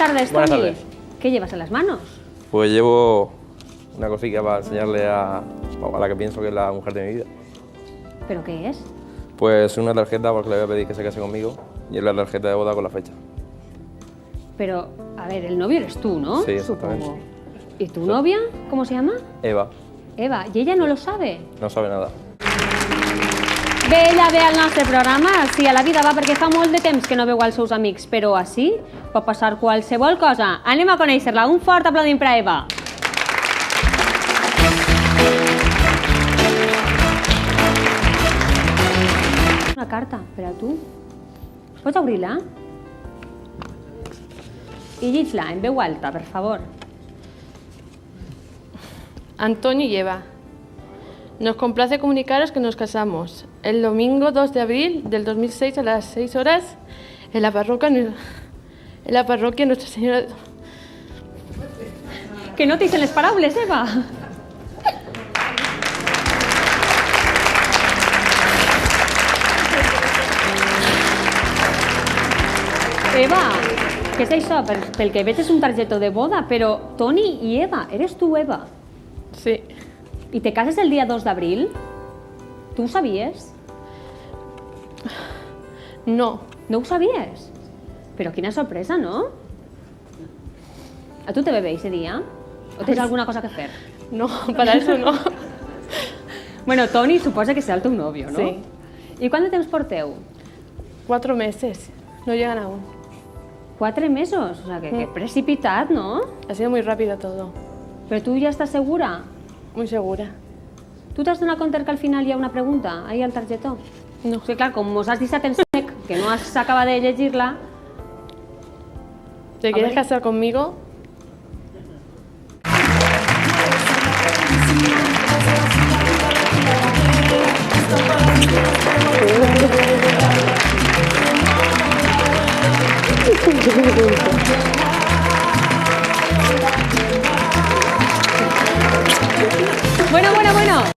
tardes, Toni. Buenas tardes. ¿Qué llevas en las manos? Pues llevo una cosilla para enseñarle a la que pienso que es la mujer de mi vida. ¿Pero qué es? Pues una tarjeta porque le voy a pedir que se case conmigo y es la tarjeta de boda con la fecha. Pero, a ver, el novio eres tú, ¿no? Sí, exactamente. Supongo. ¿Y tu novia? ¿Cómo se llama? Eva, Eva. ¿Y ella no lo sabe? no sabe nada. Ve al nostre programa. Sí, a la vida va perquè fa molt de temps que no veu els seus amics, però així pot passar qualsevol cosa. Anem a conèixer-la. Un fort aplaudiment per a Eva. Una carta per a tu. Pots obrir-la? I llig-la en veu alta, per favor. Antonio y Eva, nos complace comunicaros que nos casamos el domingo 2 de abril del 2006 a las 6 horas en la parroquia Nuestra Señora... Que no te dicen les paraules, Eva. Eva, què és això? Pel que veig és un targetó de boda, però Toni i Eva, eres tu, Eva. Sí, I te cases el dia 2 d'abril? Tu ho sabies? no, No ho sabies? Però quina sorpresa, no? A tu te ve bé ese dia? O tens alguna cosa que fer? no, para eso no. Bueno, Toni suposa que serà el teu nòvio, no? Sí. I quant de temps porteu? 4 meses, no llegan aún. 4 mesos? O sea, que precipitat, no? Ha sido muy rápido todo, Però tu ja estàs segura? muy segura. Tu t'has donat compte que al final hi ha una pregunta, ahí al targetó? No. Sí, clar, com mos has deixat en sec, que no has acabat de llegir-la... ¿Te quieres ver. casar conmigo? Bueno,